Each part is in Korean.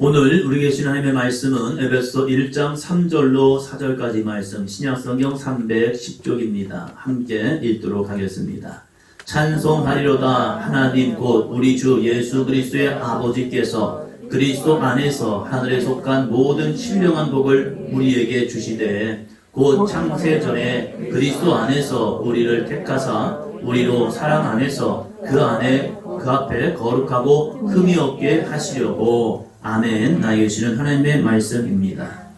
오늘 우리에게 주신 하나님의 말씀은 에베소 1장 3절로 4절까지 말씀, 신약성경 310쪽입니다. 함께 읽도록 하겠습니다. 찬송하리로다. 하나님 곧 우리 주 예수 그리스도의 아버지께서 그리스도 안에서 하늘에 속한 모든 신령한 복을 우리에게 주시되 곧 창세 전에 그리스도 안에서 우리를 택하사 우리로 사랑 안에서 그 앞에 거룩하고 흠이 없게 하시려고. 아멘. 나에게 주시는 하나님의 말씀입니다.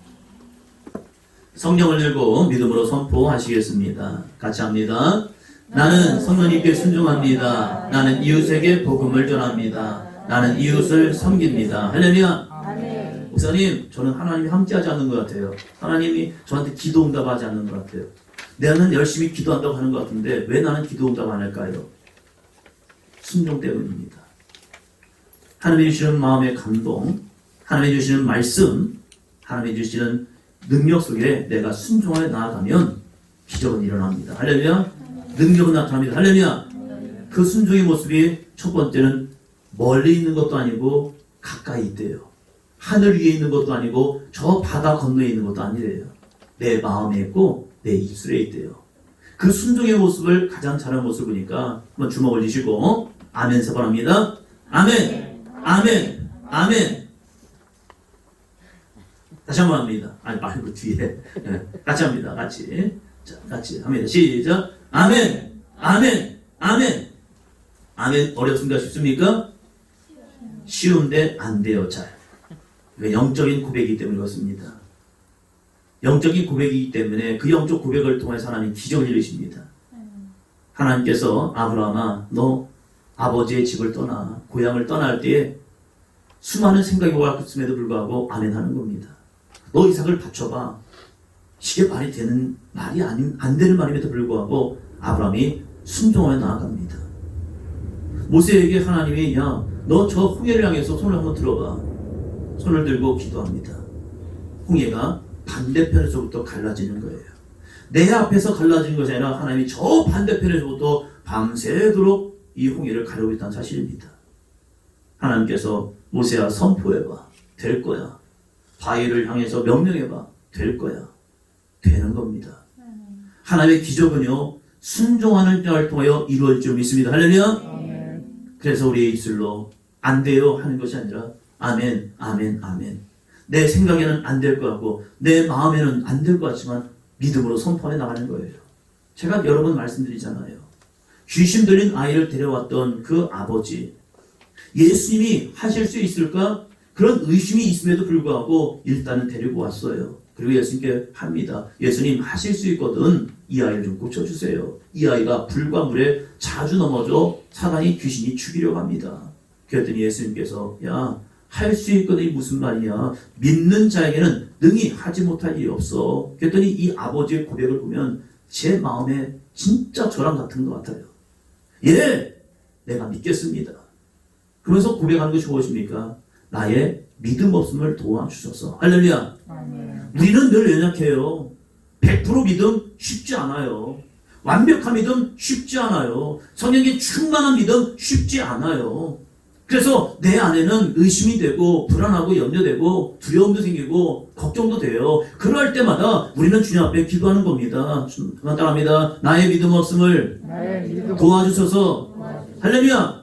성경을 들고 믿음으로 선포하시겠습니다. 같이 합니다. 나는 성령님께 순종합니다. 나는 이웃에게 복음을 전합니다. 나는 이웃을 섬깁니다. 할렐루야. 아멘. 목사님, 저는 하나님이 함께하지 않는 것 같아요. 하나님이 저한테 기도 응답하지 않는 것 같아요. 나는 열심히 기도한다고 하는 것 같은데 왜 나는 기도 응답 안 할까요? 순종 때문입니다. 하나님이 주시는 마음의 감동, 하나님이 주시는 말씀, 하나님이 주시는 능력 속에 내가 순종하여 나아가면 기적은 일어납니다. 할렐루야. 능력은 나타납니다. 할렐루야. 그 순종의 모습이 첫 번째는 멀리 있는 것도 아니고 가까이 있대요. 하늘 위에 있는 것도 아니고 저 바다 건너에 있는 것도 아니래요. 내 마음에 있고 내 입술에 있대요. 그 순종의 모습을 가장 잘하는 모습을 보니까 한번 주먹을 쥐시고 아멘 세 번 합니다. 아멘. 아멘. 아멘. 다시 한번 합니다. 아니 말고 뒤에. 네, 같이 합니다. 같이. 자, 같이 합니다. 시작. 아멘. 아멘. 아멘. 아멘. 어렵습니까? 쉽습니까? 쉬운데 안 돼요. 잘. 영적인 고백이기 때문에 그렇습니다. 영적인 고백이기 때문에 그 영적 고백을 통해서 하나님 기적을 이루십니다. 하나님께서 아브라함아 너 아버지의 집을 떠나 고향을 떠날 때에 수많은 생각이 오갔음에도 불구하고 아멘 하는 겁니다. 너 이삭을 바쳐봐. 이게 말이 되는 말이 안 되는 말임에도 불구하고 아브라함이 순종하여 나아갑니다. 모세에게 하나님이 야 너 저 홍해를 향해서 손을 한번 들어봐. 손을 들고 기도합니다. 홍해가 반대편에서부터 갈라지는 거예요. 내 앞에서 갈라지는 것이 아니라 하나님이 저 반대편에서부터 밤새도록 이 홍해를 가르고 있다는 사실입니다. 하나님께서 모세야 선포해봐. 될 거야. 바위를 향해서 명령해봐. 될 거야. 되는 겁니다. 하나님의 기적은요. 순종하는 자를 통하여 이루어질 줄 믿습니다. 할렐루야. 그래서 우리의 입술로 안 돼요 하는 것이 아니라 아멘, 아멘, 아멘. 내 생각에는 안 될 것 같고 내 마음에는 안 될 것 같지만 믿음으로 선포해 나가는 거예요. 제가 여러 번 말씀드리잖아요. 귀신 들린 아이를 데려왔던 그 아버지, 예수님이 하실 수 있을까? 그런 의심이 있음에도 불구하고 일단은 데리고 왔어요. 그리고 예수님께 합니다. 예수님 하실 수 있거든 이 아이를 좀 고쳐주세요. 이 아이가 불과 물에 자주 넘어져 사단이 귀신이 죽이려고 합니다. 그랬더니 예수님께서 야 할 수 있거든 이 무슨 말이냐. 믿는 자에게는 능히 하지 못할 일이 없어. 그랬더니 이 아버지의 고백을 보면 제 마음에 진짜 저랑 같은 것 같아요. 예, 내가 믿겠습니다. 그러면서 고백하는 것이 무엇입니까? 나의 믿음 없음을 도와주셔서. 할렐루야. 우리는 늘 연약해요. 100% 믿음 쉽지 않아요. 완벽한 믿음 쉽지 않아요. 성령의 충만한 믿음 쉽지 않아요. 그래서 내 안에는 의심이 되고 불안하고 염려되고 두려움도 생기고 걱정도 돼요. 그럴 때마다 우리는 주님 앞에 기도하는 겁니다. 따라합니다. 나의 믿음 없음을 도와주셔서. 할렐루야.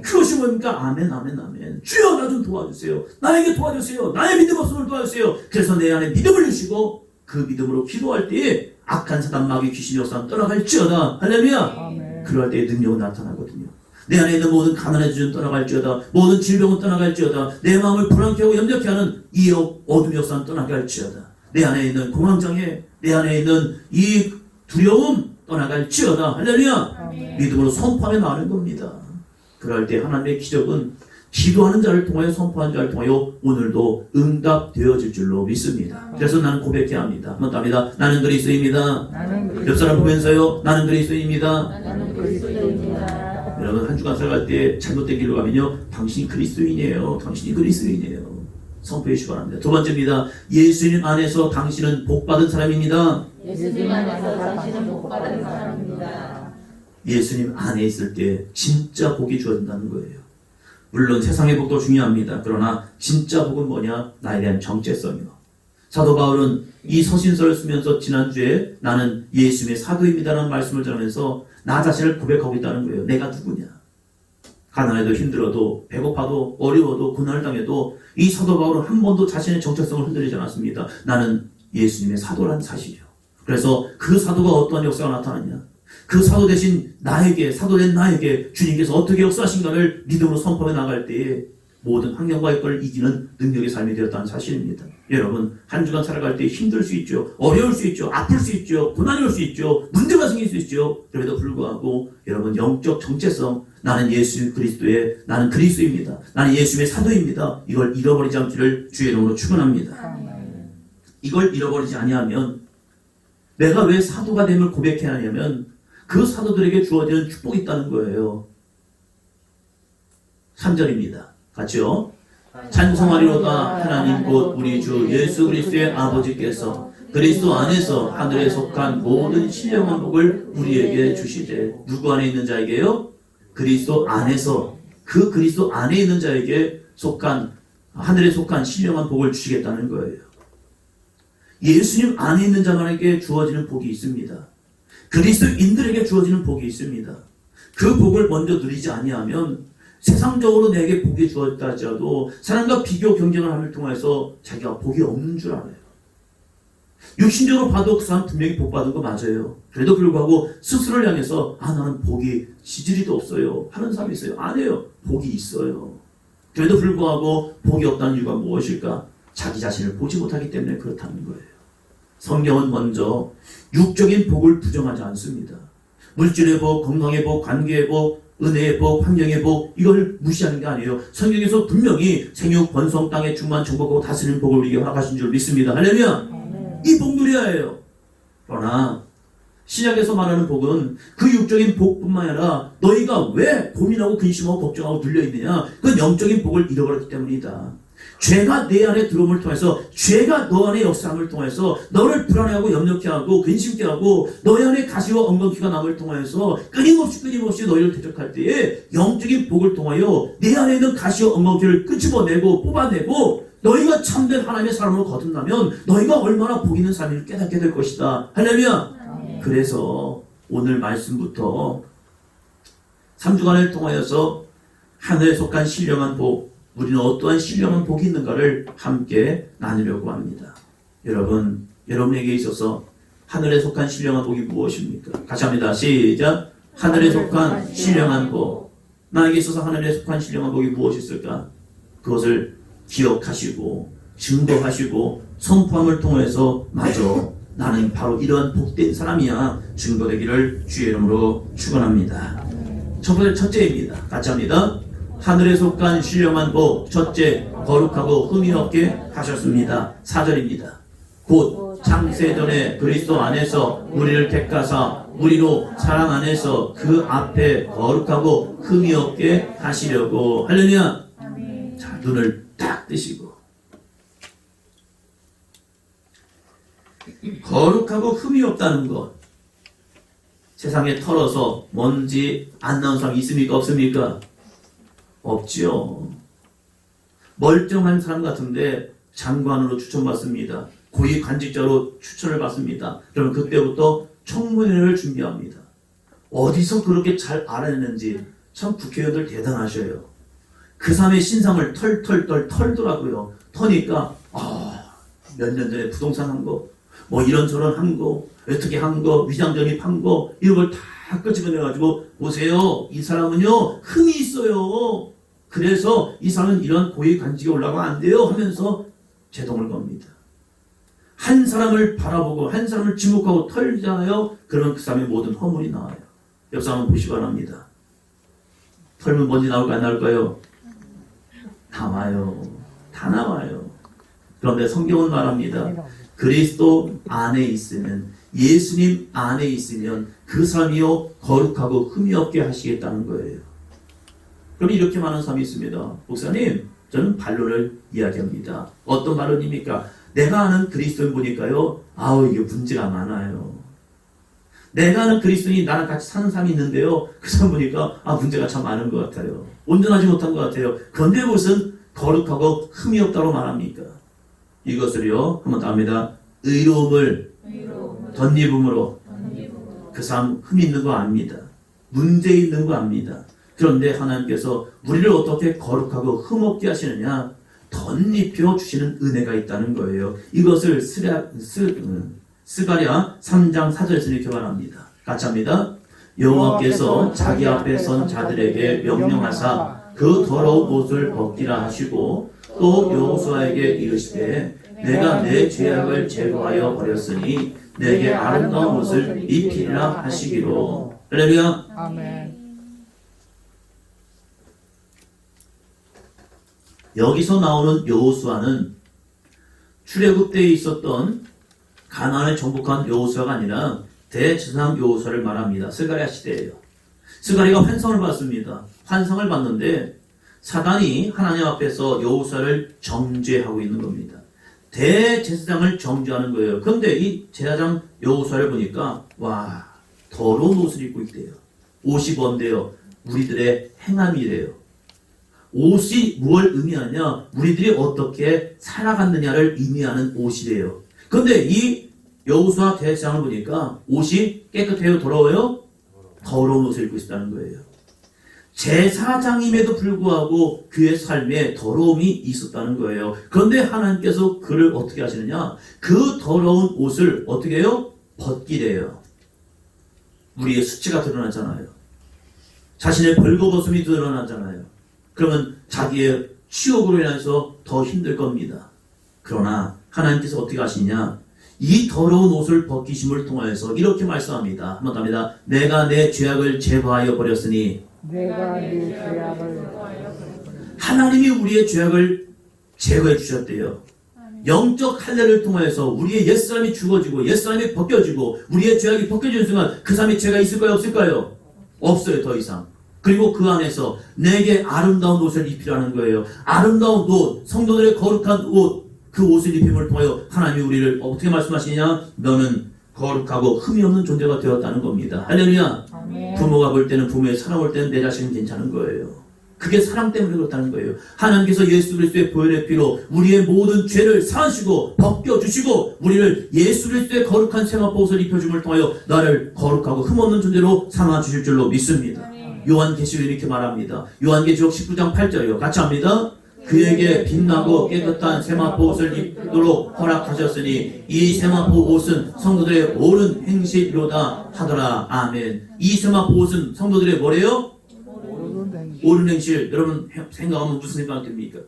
그것이 뭡니까? 아멘, 아멘, 아멘. 주여 나 좀 도와주세요. 나에게 도와주세요. 나의 믿음 없음을 도와주세요. 그래서 내 안에 믿음을 주시고 그 믿음으로 기도할 때에 악한 사단 마귀 귀신이 역사는 떠나갈지어다. 할렐루야. 아멘. 그럴 때에 능력은 나타나거든요. 내 안에 있는 모든 가난의 주는 떠나갈지어다. 모든 질병은 떠나갈지어다. 내 마음을 불안케 하고 염려케 하는 이 어둠의 역사는 떠나갈지어다. 내 안에 있는 공황장애, 내 안에 있는 이 두려움 떠나갈지어다. 할렐루야. 아멘. 믿음으로 선포하며 나가는 겁니다. 그럴 때 하나님의 기적은 기도하는 자를 통하여 선포하는 자를 통하여 오늘도 응답되어질 줄로 믿습니다. 그래서 나는 고백해야 합니다. 한번 답니다. 나는 그리스도입니다. 옆 사람 보면서요. 나는 그리스도입니다. 여러분 한 주간 살아갈 때 잘못된 길로 가면요. 당신이 그리스도인이에요. 당신이 그리스도인이에요. 선포해 주시기 바랍니다. 두 번째입니다. 예수님 안에서 당신은 복받은 사람입니다. 예수님 안에서 당신은 복받은 사람입니다. 예수님 안에 있을 때 진짜 복이 주어진다는 거예요. 물론 세상의 복도 중요합니다. 그러나 진짜 복은 뭐냐? 나에 대한 정체성이요. 사도 바울은 이 서신서를 쓰면서 지난주에 나는 예수님의 사도입니다라는 말씀을 전하면서 나 자신을 고백하고 있다는 거예요. 내가 누구냐? 가난해도 힘들어도 배고파도 어려워도 고난을 당해도 이 사도 바울은 한 번도 자신의 정체성을 흔들리지 않았습니다. 나는 예수님의 사도라는 사실이요. 그래서 그 사도가 어떠한 역사가 나타났냐? 그 사도 대신 나에게, 사도된 나에게 주님께서 어떻게 역사하신가를 믿음으로 선포해 나갈 때에 모든 환경과 여건을 이기는 능력의 삶이 되었다는 사실입니다. 여러분, 한 주간 살아갈 때 힘들 수 있죠. 어려울 수 있죠. 아플 수 있죠. 고난이 올 수 있죠. 문제가 생길 수 있죠. 그럼에도 불구하고 여러분 영적 정체성, 나는 예수 그리스도의, 나는 그리스도입니다. 나는 예수의 사도입니다. 이걸 잃어버리지 않기를 주의 이름으로 축원합니다. 이걸 잃어버리지 아니하면 내가 왜 사도가 됨을 고백해야 하냐면 그 사도들에게 주어지는 축복이 있다는 거예요. 3절입니다. 같이요. 찬송하리로다 하나님 곧 우리 주 예수 그리스도의 아버지께서 그리스도 안에서 하늘에 속한 모든 신령한 복을 우리에게 주시되. 누구 안에 있는 자에게요? 그리스도 안에서, 그 그리스도 안에 있는 자에게 속한, 하늘에 속한 신령한 복을 주시겠다는 거예요. 예수님 안에 있는 자만에게 주어지는 복이 있습니다. 그리스도인들에게 주어지는 복이 있습니다. 그 복을 먼저 누리지 아니하면 세상적으로 내게 복이 주어졌다 할지라도 사람과 비교 경쟁을 함을 통해서 자기가 복이 없는 줄 알아요. 육신적으로 봐도 그 사람 분명히 복 받은 거 맞아요. 그래도 불구하고 스스로를 향해서 나는 복이 지지리도 없어요 하는 사람이 있어요. 아니에요. 복이 있어요. 그래도 불구하고 복이 없다는 이유가 무엇일까? 자기 자신을 보지 못하기 때문에 그렇다는 거예요. 성경은 먼저 육적인 복을 부정하지 않습니다. 물질의 복, 건강의 복, 관계의 복, 은혜의 복, 환경의 복, 이걸 무시하는 게 아니에요. 성경에서 분명히 생육, 번성, 땅의 충만, 정복하고 다스리는 복을 우리에게 허락하신 줄 믿습니다. 할렐루야! 이 복 누려야 해요. 그러나 신약에서 말하는 복은 그 육적인 복뿐만 아니라 너희가 왜 고민하고 근심하고 걱정하고 눌려있느냐? 그건 영적인 복을 잃어버렸기 때문이다. 죄가 내 안에 들어옴을 통해서, 죄가 너 안에 역사함을 통해서 너를 불안해하고 염려케 하고 근심케 하고 너희 안에 가시와 엉겅퀴가 남을 통해서 끊임없이 너희를 대적할 때에 영적인 복을 통하여 내 안에 있는 가시와 엉겅퀴를 끄집어내고 뽑아내고 너희가 참된 하나님의 사람으로 거듭나면 너희가 얼마나 복 있는 삶을 깨닫게 될 것이다. 할렐루야. 그래서 오늘 말씀부터 3주간을 통하여서 하늘에 속한 신령한 복, 우리는 어떠한 신령한 복이 있는가를 함께 나누려고 합니다. 여러분, 여러분에게 있어서 하늘에 속한 신령한 복이 무엇입니까? 같이 합니다. 시작. 하늘에 속한 신령한 복. 나에게 있어서 하늘에 속한 신령한 복이 무엇이 있을까? 그것을 기억하시고 증거하시고 선포함을 통해서 마저 나는 바로 이러한 복된 사람이야 증거되기를 주의 이름으로 축원합니다. 첫째입니다. 같이 합니다. 하늘에 속한 신령한 복. 첫째, 거룩하고 흠이 없게 하셨습니다. 4절입니다. 곧 창세전에 그리스도 안에서 우리를 택하사 우리로 사랑 안에서 그 앞에 거룩하고 흠이 없게 하시려고. 할렐루야. 자, 눈을 딱 뜨시고 거룩하고 흠이 없다는 것, 세상에 털어서 먼지 안 나온 사람 있습니까? 없습니까? 없지요. 멀쩡한 사람 같은데 장관으로 추천받습니다. 고위 관직자로 추천을 받습니다. 그러면 그때부터 청문회를 준비합니다. 어디서 그렇게 잘 알아냈는지 참 국회의원들 대단하셔요. 그 사람의 신상을 털 털더라고요. 터니까 몇 년 전에 부동산 한 거, 뭐 이런저런 한 거, 어떻게 한 거, 위장 전입한 거, 이런 걸 다 끄집어내가지고 보세요. 이 사람은요 흠이 있어요. 그래서 이 사람은 이런 고위 관직에 올라가면 안 돼요 하면서 제동을 겁니다. 한 사람을 바라보고 한 사람을 지목하고 털잖아요. 그러면 그 사람의 모든 허물이 나와요. 옆 사람 한번 보시기 바랍니다. 털면 먼지 나올까 안 나올까요? 나와요. 다 나와요. 그런데 성경은 말합니다. 그리스도 안에 있으면, 예수님 안에 있으면 그 사람이요 거룩하고 흠이 없게 하시겠다는 거예요. 그럼 이렇게 많은 사람이 있습니다. 목사님, 저는 반론을 이야기합니다. 어떤 반론입니까? 내가 아는 그리스도인 보니까요, 이게 문제가 많아요. 내가 아는 그리스도인이 나랑 같이 사는 사람이 있는데요. 그 사람 보니까 문제가 참 많은 것 같아요. 온전하지 못한 것 같아요. 그런데 무슨 거룩하고 흠이 없다고 말합니까? 이것을요, 한번 더 합니다. 의로움을 덧입음으로 그 사람 흠이 있는 거 압니다. 문제 있는 거 압니다. 그런데 하나님께서 우리를 어떻게 거룩하고 흠없게 하시느냐? 덧입혀 주시는 은혜가 있다는 거예요. 이것을 스가랴 3장 4절에서 이렇게 말합니다. 같이 합니다. 여호와께서 자기 앞에 선 자들에게 명령하사 그 더러운 옷을 벗기라 하시고 또 여호수아에게 이르시되 내가 내 죄악을 제거하여 버렸으니 내게 아름다운 옷을 입히리라 하시기로. 할렐루야. 아멘. 여기서 나오는 여호수아는 출애굽 때에 있었던 가나안을 정복한 여호수아가 아니라 대제사장 여호수아를 말합니다. 스가랴 시대예요. 스가랴가 환상을 봤습니다. 환상을 봤는데 사단이 하나님 앞에서 여호수아를 정죄하고 있는 겁니다. 대제사장을 정죄하는 거예요. 그런데 이 제사장 여호수아를 보니까 와, 더러운 옷을 입고 있대요. 옷이 뭔데요? 우리들의 행함이래요. 옷이 무엇을 의미하냐? 우리들이 어떻게 살아갔느냐를 의미하는 옷이래요. 그런데 이 여호수아 대제사장을 보니까 옷이 깨끗해요? 더러워요? 더러운 옷을 입고 있다는 거예요. 제사장임에도 불구하고 그의 삶에 더러움이 있었다는 거예요. 그런데 하나님께서 그를 어떻게 하시느냐? 그 더러운 옷을 어떻게 해요? 벗기래요. 우리의 수치가 드러나잖아요. 자신의 벌거벗음이 드러나잖아요. 그러면 자기의 치욕으로 인해서 더 힘들 겁니다. 그러나 하나님께서 어떻게 하시냐? 이 더러운 옷을 벗기심을 통하여서 이렇게 말씀합니다. 한번 더 합니다. 내가 내 죄악을 제거하여 버렸으니. 내가 네 죄악을. 하나님이 우리의 죄악을 제거해 주셨대요. 영적 할례를 통하여서 우리의 옛사람이 죽어지고 옛사람이 벗겨지고 우리의 죄악이 벗겨지는 순간 그 사람의 죄가 있을까요? 없을까요? 없어요. 더 이상. 그리고 그 안에서 내게 아름다운 옷을 입히라는 거예요. 아름다운 옷, 성도들의 거룩한 옷, 그 옷을 입힘을 통하여 하나님이 우리를 어떻게 말씀하시냐? 너는 거룩하고 흠이 없는 존재가 되었다는 겁니다. 할렐루야. 아멘. 부모가 볼 때는 부모의 사랑 볼 때는 내 자신은 괜찮은 거예요. 그게 사랑 때문에 그렇다는 거예요. 하나님께서 예수 그리스도의 보혈의 피로 우리의 모든 죄를 사하시고 벗겨주시고 우리를 예수 그리스도의 거룩한 세마포 옷을 입혀줌을 통하여 나를 거룩하고 흠없는 존재로 삼아주실 줄로 믿습니다. 요한계시록 이렇게 말합니다. 요한계시록 19장 8절이요. 같이 합니다. 그에게 빛나고 깨끗한 세마포 옷을 입도록 허락하셨으니 이 세마포 옷은 성도들의 옳은 행실이로다 하더라. 아멘. 이 세마포 옷은 성도들의 뭐래요? 옳은 행실. 여러분 생각하면 무슨 생각이 듭니까?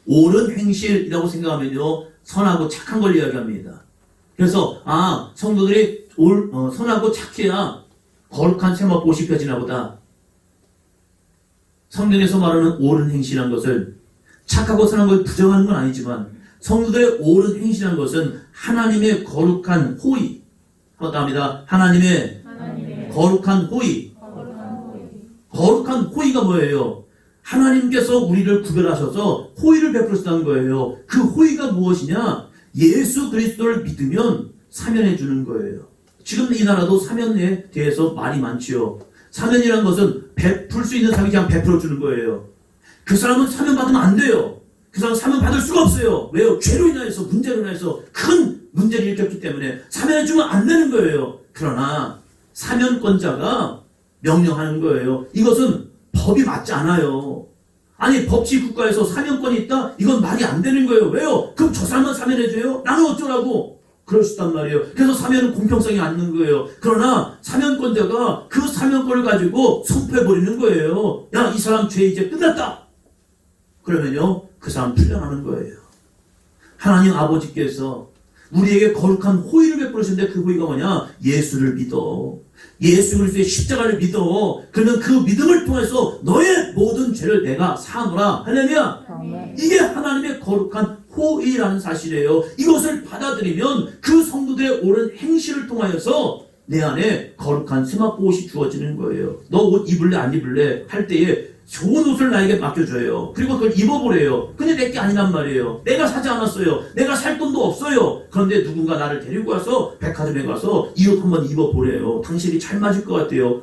옳은 행실이라고 생각하면요 선하고 착한 걸 이야기합니다. 그래서 성도들이 선하고 착해야 거룩한 세마포 옷이 펴지나 보다. 성경에서 말하는 옳은 행실이라는 것을 착하고 선한 걸 부정하는 건 아니지만 성도들의 옳은 행실이라는 것은 하나님의 거룩한 호의. 합니다. 하나님의 거룩한 호의. 거룩한 호의가 뭐예요? 하나님께서 우리를 구별하셔서 호의를 베풀었다는 거예요. 그 호의가 무엇이냐? 예수 그리스도를 믿으면 사면해 주는 거예요. 지금 이 나라도 사면에 대해서 말이 많지요. 사면이라는 것은 베풀 수 있는 사람이 그냥 베풀어 주는 거예요. 그 사람은 사면 받으면 안 돼요. 그 사람은 사면 받을 수가 없어요. 왜요? 죄로 인하여서 문제로 인하여서 큰 문제를 일으켰기 때문에 사면해 주면 안 되는 거예요. 그러나 사면권자가 명령하는 거예요. 이것은 법이 맞지 않아요. 아니 법치 국가에서 사면권이 있다? 이건 말이 안 되는 거예요. 왜요? 그럼 저 사람만 사면해줘요? 나는 어쩌라고? 그럴 수 있단 말이에요. 그래서 사면은 공평성이 않는 거예요. 그러나 사면권자가 그 사면권을 가지고 선포해버리는 거예요. 야, 이 사람 죄 이제 끝났다. 그러면요 그 사람 풀려나는 거예요. 하나님 아버지께서 우리에게 거룩한 호의를 베풀으셨는데 그 호의가 뭐냐? 예수를 믿어. 예수 그리스도의 십자가를 믿어. 그러면 그 믿음을 통해서 너의 모든 죄를 내가 사하노라. 할렐루야. 아멘. 이게 하나님의 거룩한 호의라는 사실이에요. 이것을 받아들이면 그 성도들의 옳은 행실을 통하여서 내 안에 거룩한 세마포 옷이 주어지는 거예요. 너 옷 입을래 안 입을래 할 때에 좋은 옷을 나에게 맡겨줘요. 그리고 그걸 입어보래요. 근데 내게 아니란 말이에요. 내가 사지 않았어요. 내가 살 돈도 없어요. 그런데 누군가 나를 데리고 와서 백화점에 가서 이 옷 한번 입어보래요. 당신이 잘 맞을 것 같아요.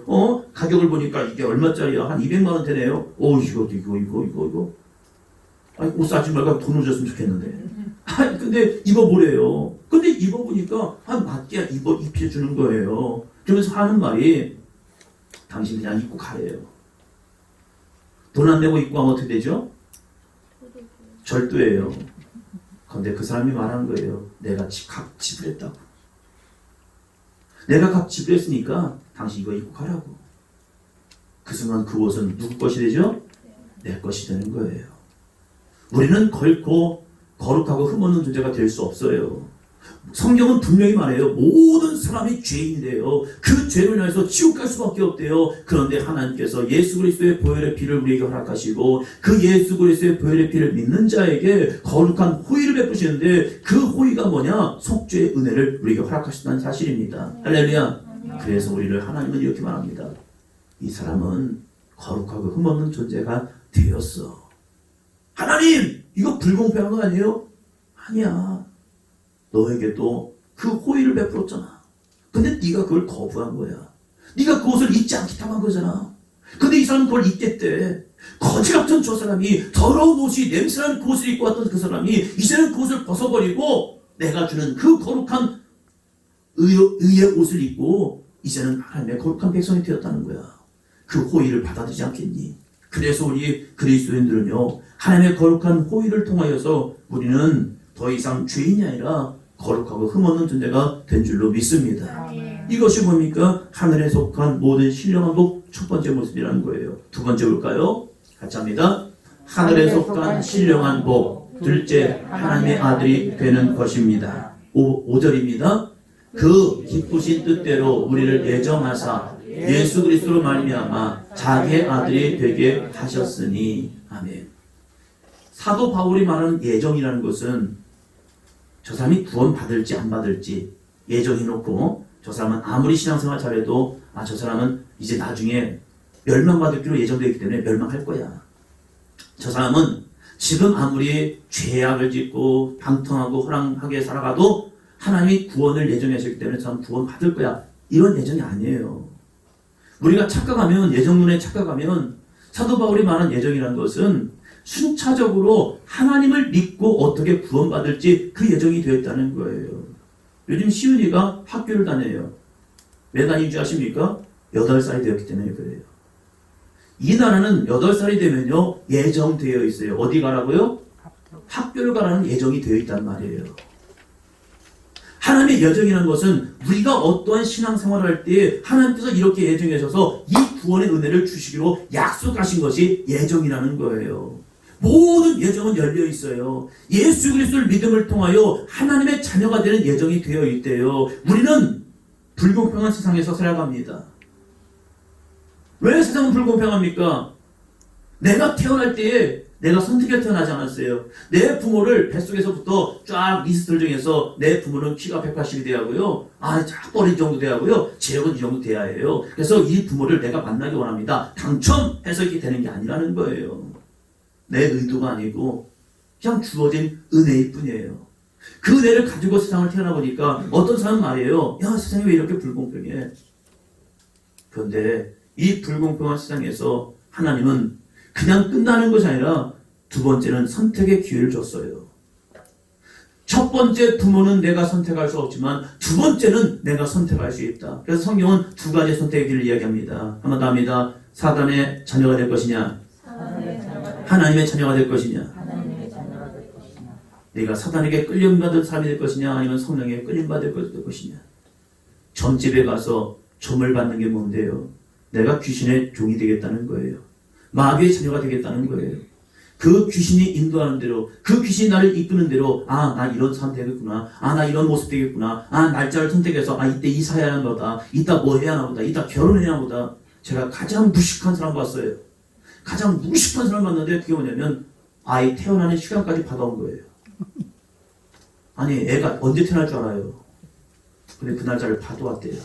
가격을 보니까 이게 얼마짜리야? 한 200만 원 되네요. 이거. 아니, 옷 사지 말고 돈을 줬으면 좋겠는데. 아니, 근데 입어보래요. 근데 입어보니까 맞게 입혀주는 거예요. 그러면서 하는 말이 당신 그냥 입고 가래요. 돈 안 내고 입고 하면 어떻게 되죠? 절도예요. 그런데 그 사람이 말하는 거예요. 내가 값 지불했다고. 내가 값 지불했으니까 당신 이거 입고 가라고. 그 순간 그 옷은 누구 것이 되죠? 내 것이 되는 거예요. 우리는 결코 거룩하고 흠없는 존재가 될 수 없어요. 성경은 분명히 말해요. 모든 사람이 죄인이래요. 그 죄를 인해서 지옥 갈 수밖에 없대요. 그런데 하나님께서 예수 그리스도의 보혈의 피를 우리에게 허락하시고 그 예수 그리스도의 보혈의 피를 믿는 자에게 거룩한 호의를 베푸시는데 그 호의가 뭐냐? 속죄의 은혜를 우리에게 허락하신다는 사실입니다. 할렐루야. 그래서 우리를 하나님은 이렇게 말합니다. 이 사람은 거룩하고 흠없는 존재가 되었어. 하나님! 이거 불공평한 거 아니에요? 아니야. 너에게도 그 호의를 베풀었잖아. 근데 네가 그걸 거부한 거야. 네가 그것을 잊지 않겠다고 한 거잖아. 근데 이 사람은 그걸 잊겠대. 거지 같은 저 사람이 더러운 옷이 냄새나는 그 옷을 입고 왔던 그 사람이 이제는 그 옷을 벗어버리고 내가 주는 그 거룩한 의의 옷을 입고 이제는 하나님의 거룩한 백성이 되었다는 거야. 그 호의를 받아들이지 않겠니? 그래서 우리 그리스도인들은요, 하나님의 거룩한 호의를 통하여서 우리는 더 이상 죄인이 아니라 거룩하고 흠없는 존재가 된 줄로 믿습니다. 이것이 뭡니까? 하늘에 속한 모든 신령한 복 첫 번째 모습이라는 거예요. 두 번째 볼까요? 같이 합니다. 하늘에 속한 신령한 복 둘째 하나님의 아들이 되는 것입니다. 5절입니다. 그 기쁘신 뜻대로 우리를 예정하사 예수 그리스도로 말미암아 자기의 아들이 되게 하셨으니. 아멘. 사도 바울이 말하는 예정이라는 것은 저 사람이 구원 받을지 안 받을지 예정해놓고 저 사람은 아무리 신앙생활 잘해도 저 사람은 이제 나중에 멸망받기로 예정되어 있기 때문에 멸망할 거야. 저 사람은 지금 아무리 죄악을 짓고 방탕하고 허랑하게 살아가도 하나님이 구원을 예정하셨기 때문에 저 사람 구원 받을 거야. 이런 예정이 아니에요. 우리가 착각하면, 예정론에 착각하면 사도 바울이 말한 예정이라는 것은 순차적으로 하나님을 믿고 어떻게 구원받을지 그 예정이 되어 있다는 거예요. 요즘 시은이가 학교를 다녀요. 왜 다니는지 아십니까? 8살이 되었기 때문에 그래요. 이 나라는 8살이 되면요 예정되어 있어요. 어디 가라고요? 학교를 가라는 예정이 되어 있단 말이에요. 하나님의 예정이라는 것은 우리가 어떠한 신앙생활을 할 때 하나님께서 이렇게 예정하셔서 이 구원의 은혜를 주시기로 약속하신 것이 예정이라는 거예요. 모든 예정은 열려 있어요. 예수 그리스도를 믿음을 통하여 하나님의 자녀가 되는 예정이 되어 있대요. 우리는 불공평한 세상에서 살아갑니다. 왜 세상은 불공평합니까? 내가 태어날 때에 내가 선택해 태어나지 않았어요. 내 부모를 뱃속에서부터 쫙 리스트를 정해서 내 부모는 키가 180이 돼야 하고요. 쫙 정도 돼야 하고요. 체력은 이 정도 돼야 해요. 그래서 이 부모를 내가 만나기 원합니다. 당첨해서 이렇게 되는 게 아니라는 거예요. 내 의도가 아니고 그냥 주어진 은혜일 뿐이에요. 그 은혜를 가지고 세상을 태어나 보니까 어떤 사람은 말이에요. 야, 세상이 왜 이렇게 불공평해? 그런데 이 불공평한 세상에서 하나님은 그냥 끝나는 것이 아니라 두 번째는 선택의 기회를 줬어요. 첫 번째 부모는 내가 선택할 수 없지만 두 번째는 내가 선택할 수 있다. 그래서 성경은 두 가지 선택의 길을 이야기합니다. 한 번 더 합니다. 사단의 자녀가 될 것이냐, 하나님의 자녀가 될 것이냐. 내가 사단에게 끌림받을 사람이 될 것이냐, 아니면 성령에게 끌림받을 것이냐. 점집에 가서 점을 받는 게 뭔데요? 내가 귀신의 종이 되겠다는 거예요. 마귀의 자녀가 되겠다는 거예요. 그 귀신이 인도하는 대로, 그 귀신이 나를 이끄는 대로, 나 이런 사람 되겠구나. 나 이런 모습 되겠구나. 날짜를 선택해서, 이때 이사해야 하나 보다. 이따 뭐 해야 하나 보다. 이따 결혼해야 하나 보다. 제가 가장 무식한 사람 봤어요. 가장 무식한 사람 봤는데 그게 뭐냐면 아이 태어나는 시간까지 받아온 거예요. 애가 언제 태어날 줄 알아요. 근데 그 날짜를 봐도왔대요.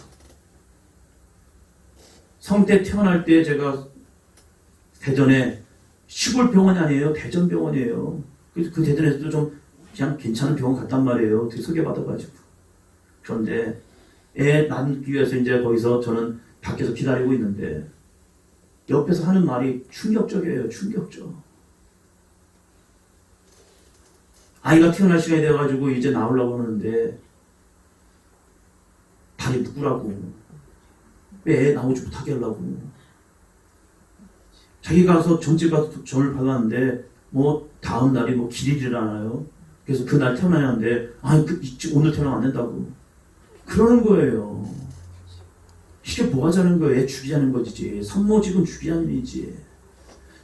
성때 태어날 때 제가 대전에 시골 병원이 아니에요. 대전병원이에요. 그래서 그 대전에서도 좀 그냥 괜찮은 병원 갔단 말이에요. 되게 소개받아가지고. 그런데 애 낳기 위해서 이제 거기서 저는 밖에서 기다리고 있는데 옆에서 하는 말이 충격적이에요. 충격적. 아이가 태어날 시간이 돼가지고 이제 나오려고 하는데 발이 누구라고 왜 애 나오지 못하게 하려고 자기가 가서 전집 가서 전을 받았는데 뭐 다음 날이 뭐 길일이라나요? 그래서 그날 태어나는데 아니 오늘 태어나면 안 된다고 그러는 거예요. 이게 뭐 하자는 거예요? 애 죽이자는 거지. 산모 지금 죽이자는 일이지.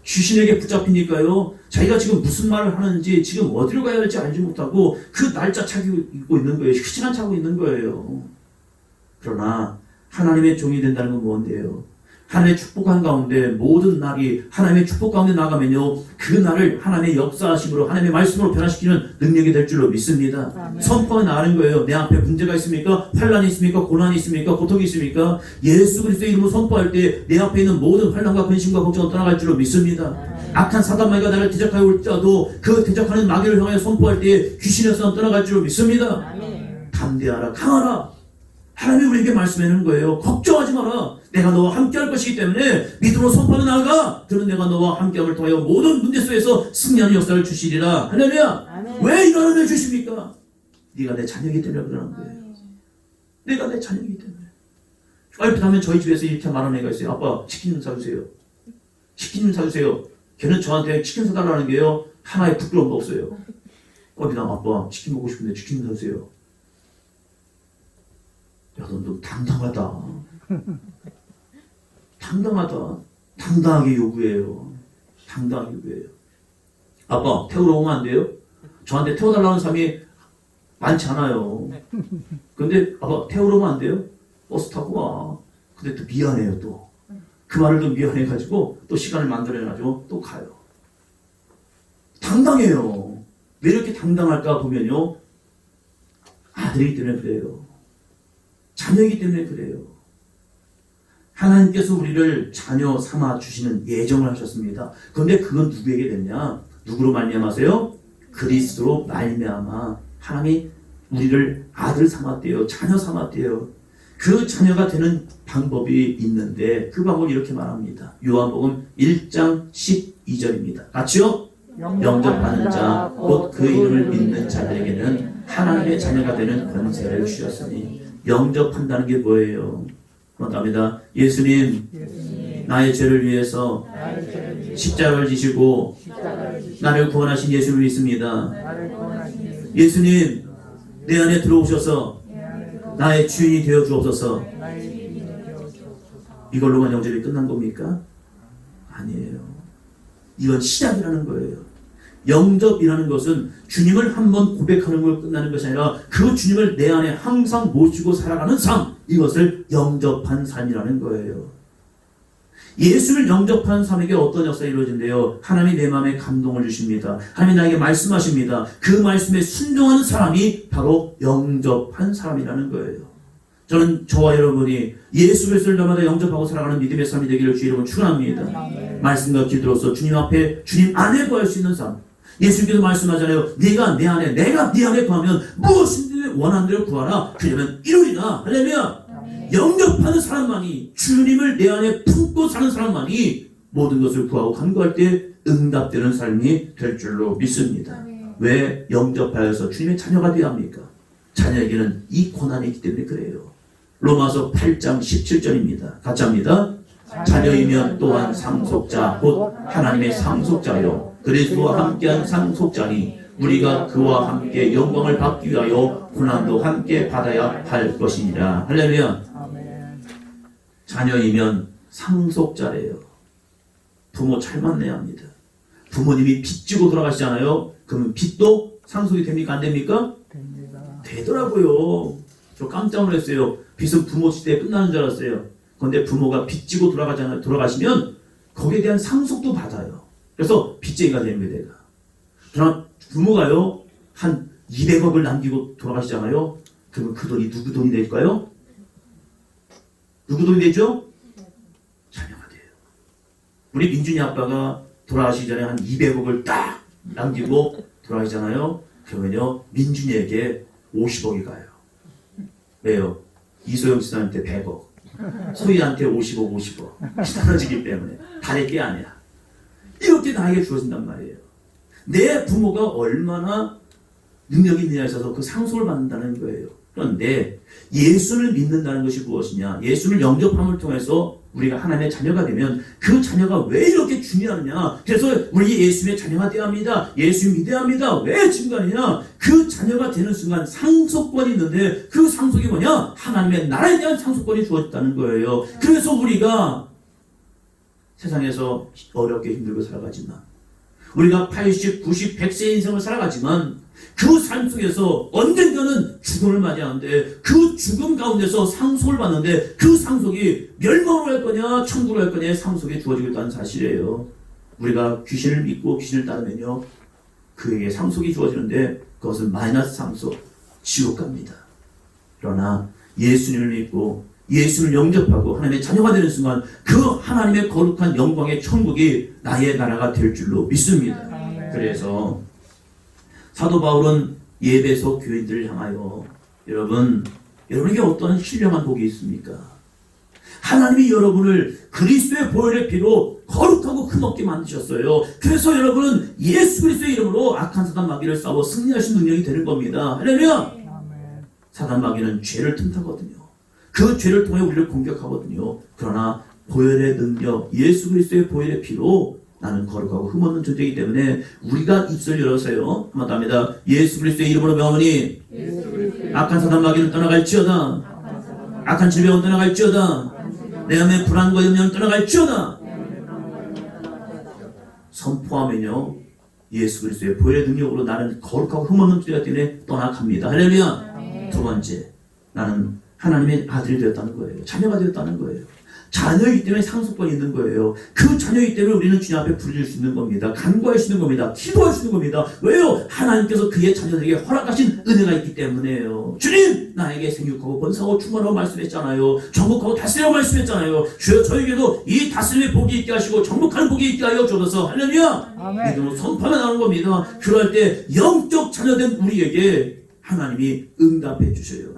귀신에게 붙잡히니까요. 자기가 지금 무슨 말을 하는지 지금 어디로 가야 할지 알지 못하고 그 날짜 차기고 있는 거예요. 시간 차고 있는 거예요. 그러나 하나님의 종이 된다는 건 뭔데요? 하나님의 축복한 가운데 모든 날이 하나님의 축복 가운데 나가면요. 그 날을 하나님의 역사하심으로 하나님의 말씀으로 변화시키는 능력이 될 줄로 믿습니다. 아멘. 선포가 나가는 거예요. 내 앞에 문제가 있습니까? 환란이 있습니까? 고난이 있습니까? 고통이 있습니까? 예수 그리스도의 이름으로 선포할 때 내 앞에 있는 모든 환란과 근심과 걱정은 떠나갈 줄로 믿습니다. 악한 사단 마귀가 나를 대적하여 올지라도 그 대적하는 마귀를 향하여 선포할 때 귀신의 선은 떠나갈 줄로 믿습니다. 아멘. 담대하라 강하라. 하나님이 우리에게 말씀하는 거예요. 걱정하지 마라. 내가 너와 함께할 것이기 때문에 믿음으로 선포하며 나아가. 저는 내가 너와 함께함을 통하여 모든 문제 속에서 승리하는 역사를 주시리라. 할렐루야. 아멘. 왜 이런 은혜를 주십니까? 네가 내 자녀이기 때문에 그러는 거예요. 내가 내 자녀이기 때문에. 얼핏 하면 저희 집에서 이렇게 말하는 애가 있어요. 아빠 치킨 좀 사주세요. 치킨 좀 사주세요. 걔는 저한테 치킨 사달라는 게요. 하나의 부끄러움도 없어요. 얼핏 하면 아빠 치킨 먹고 싶은데 치킨 좀 사주세요. 야, 넌 좀 당당하다. 당당하다. 당당하게 요구해요. 당당하게 요구해요. 아빠, 태우러 오면 안 돼요? 저한테 태워달라는 사람이 많지 않아요. 근데, 아빠, 태우러 오면 안 돼요? 버스 타고 와. 근데 또 미안해요, 또. 그 말을 또 미안해가지고, 또 시간을 만들어내가지고, 또 가요. 당당해요. 왜 이렇게 당당할까 보면요. 아들이기 때문에 그래요. 자녀이기 때문에 그래요. 하나님께서 우리를 자녀 삼아 주시는 예정을 하셨습니다. 그런데 그건 누구에게 됐냐? 누구로 말미암아서요? 그리스도로 말미암아 하나님이 우리를 아들 삼았대요. 자녀 삼았대요. 그 자녀가 되는 방법이 있는데 그 방법을 이렇게 말합니다. 요한복음 1장 12절입니다. 같이요? 영접하는 자 곧 그 이름을 믿는 자들에게는 하나님의 자녀가 되는 권세를 주셨으니 영접한다는 게 뭐예요? 그렇답니다. 예수님 나의 죄를 위해서 십자가를 지시고 나를 구원하신 예수를 믿습니다. 예수님 내 안에 들어오셔서 나의 주인이 되어 주옵소서. 이걸로만 영접이 끝난 겁니까? 아니에요. 이건 시작이라는 거예요. 영접이라는 것은 주님을 한번 고백하는 걸 끝나는 것이 아니라 그 주님을 내 안에 항상 모시고 살아가는 삶, 이것을 영접한 삶이라는 거예요. 예수를 영접한 삶에게 어떤 역사가 이루어진대요? 하나님이 내 마음에 감동을 주십니다. 하나님이 나에게 말씀하십니다. 그 말씀에 순종하는 사람이 바로 영접한 사람이라는 거예요. 저는 저와 여러분이 예수 그리스도를 날마다 영접하고 살아가는 믿음의 삶이 되기를 주의 이름으로 축원합니다. 말씀과 기도로서 주님 앞에 주님 안에 거할 수 있는 삶. 예수님께서 말씀하잖아요. 네가 내 안에 내가 네 안에 거하면 무엇이든지 원하는 대로 구하라. 그러면 이루리라. 할렐루야. 영접하는 사람만이 주님을 내 안에 품고 사는 사람만이 모든 것을 구하고 간구할 때 응답되는 삶이 될 줄로 믿습니다. 왜 영접하여서 주님의 자녀가 되어야 합니까? 자녀에게는 이 고난이 있기 때문에 그래요. 로마서 8장 17절입니다. 같이 합니다. 자녀이면 또한 상속자 곧 하나님의 상속자요 그리스도와 함께한 상속자니 우리가 그와 함께 영광을 받기 위하여 고난도 함께 받아야 할 것이니라. 할렐루야. 자녀이면 상속자래요. 부모 잘 만나야 합니다. 부모님이 빚지고 돌아가시잖아요. 그러면 빚도 상속이 됩니까? 안 됩니까? 됩니다. 되더라고요. 저 깜짝 놀랐어요. 빚은 부모 시대에 끝나는 줄 알았어요. 그런데 부모가 빚지고 돌아가시면 거기에 대한 상속도 받아요. 그래서 빚쟁이가 되는 거예요, 내가. 그러나 부모가요, 한 200억을 남기고 돌아가시잖아요. 그러면 그 돈이 누구 돈이 될까요? 누구 돈이 되죠? 자녀가 돼요. 우리 민준이 아빠가 돌아가시기 전에 한 200억을 딱 남기고 돌아가시잖아요. 그러면요, 민준이에게 50억이 가요. 왜요? 이소영 집사한테 100억, 소희한테 50억 떨어지기 때문에 다를 게 아니야. 이렇게 나에게 주어진단 말이에요. 내 부모가 얼마나 능력이 있느냐에 있어서 그 상속을 받는다는 거예요. 그런데 예수를 믿는다는 것이 무엇이냐? 예수를 영접함을 통해서 우리가 하나님의 자녀가 되면 그 자녀가 왜 이렇게 중요하느냐? 그래서 우리 예수의 자녀가 되어야 합니다. 예수 믿어야 합니다. 왜 중요하느냐? 그 자녀가 되는 순간 상속권이 있는데 그 상속이 뭐냐? 하나님의 나라에 대한 상속권이 주어졌다는 거예요. 그래서 우리가 세상에서 어렵게 힘들고 살아가지만 우리가 80, 90, 100세 인생을 살아가지만 그 삶 속에서 언젠가는 죽음을 맞이하는데 그 죽음 가운데서 상속을 받는데 그 상속이 멸망으로 갈 거냐 천국으로 갈 거냐의 상속이 주어지고 있다는 사실이에요. 우리가 귀신을 믿고 귀신을 따르면요 그에게 상속이 주어지는데 그것은 마이너스 상속, 지옥 갑니다. 그러나 예수님을 믿고 예수를 영접하고 하나님의 자녀가 되는 순간 그 하나님의 거룩한 영광의 천국이 나의 나라가 될 줄로 믿습니다. 그래서 사도 바울은 예배소 교인들을 향하여 여러분에게 어떤 신령한 복이 있습니까? 하나님이 여러분을 그리스도의 보혈의 피로 거룩하고 흠없게 만드셨어요. 그래서 여러분은 예수 그리스도의 이름으로 악한 사단 마귀를 싸워 승리하신 능력이 되는 겁니다. 할렐루야! 사단 마귀는 죄를 틈타거든요. 그 죄를 통해 우리를 공격하거든요. 그러나 보혈의 능력, 예수 그리스도의 보혈의 피로 나는 거룩하고 흠없는 존재이기 때문에 우리가 입술 열어서요 한번 합니다. 예수 그리스도의 이름으로 명하니 악한 사단 마귀는 떠나갈지어다. 악한 질병은 떠나갈지어다. 내 안에 불안과 염려는 떠나갈지어다. 선포하면요 예수 그리스도의 보혈의 능력으로 나는 거룩하고 흠없는 존재가 때문에 떠나갑니다. 할렐루야. 두 번째, 나는 하나님의 아들이 되었다는 거예요. 자녀가 되었다는 거예요. 자녀이기 때문에 상속권이 있는 거예요. 그 자녀이기 때문에 우리는 주님 앞에 부르짖을 수 있는 겁니다. 간구할 수 있는 겁니다. 기도할 수 있는 겁니다. 왜요? 하나님께서 그의 자녀들에게 허락하신 은혜가 있기 때문에요. 주님! 나에게 생육하고 번성하고 충만하고 말씀했잖아요. 정복하고 다스리라고 말씀했잖아요. 주여 저에게도 이 다스림의 복이 있게 하시고 정복하는 복이 있게 하여 주옵소서. 할렐루야! 믿음으로 선포하며 나오는 겁니다. 그럴 때 영적 자녀된 우리에게 하나님이 응답해 주셔요.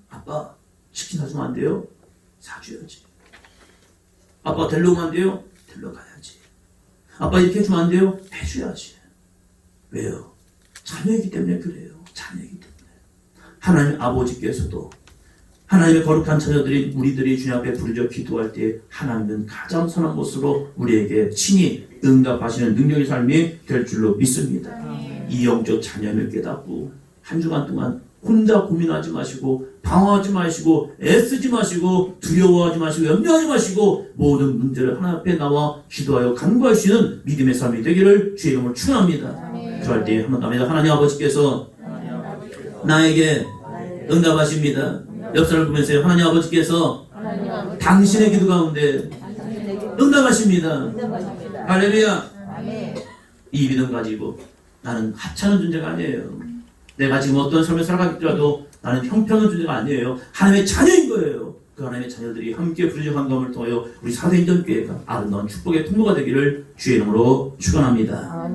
아빠 치킨 사주면 안 돼요? 사줘야지. 아빠 데려오면 안 돼요? 데려가야지. 아빠 이렇게 해주면 안 돼요? 해줘야지. 왜요? 자녀이기 때문에 그래요. 자녀이기 때문에. 하나님 아버지께서도 하나님의 거룩한 자녀들이 우리들이 주님 앞에 부르짖어 기도할 때 하나님은 가장 선한 모습으로 우리에게 친히 응답하시는 능력의 삶이 될 줄로 믿습니다. 이 영적 자녀를 깨닫고 한 주간 동안 혼자 고민하지 마시고 방황하지 마시고 애쓰지 마시고 두려워하지 마시고 염려하지 마시고 모든 문제를 하나님 앞에 나와 기도하여 간구할 수 있는 믿음의 삶이 되기를 주의 이름으로 축원합니다. 그럴 때 한번 답니다. 하나님 아버지께서 나에게 응답하십니다. 옆사람을 보면서 하나님 아버지께서 당신의 기도 가운데 응답하십니다. 할렐루야. 이 믿음 가지고 나는 하찮은 존재가 아니에요. 내가 지금 어떤 삶을 살아가더라도 나는 형편없는 존재가 아니에요. 하나님의 자녀인 거예요. 그 하나님의 자녀들이 함께 부르짖어 간구함을 통하여 우리 사도인전교회가 아름다운 축복의 통로가 되기를 주의 이름으로 축원합니다.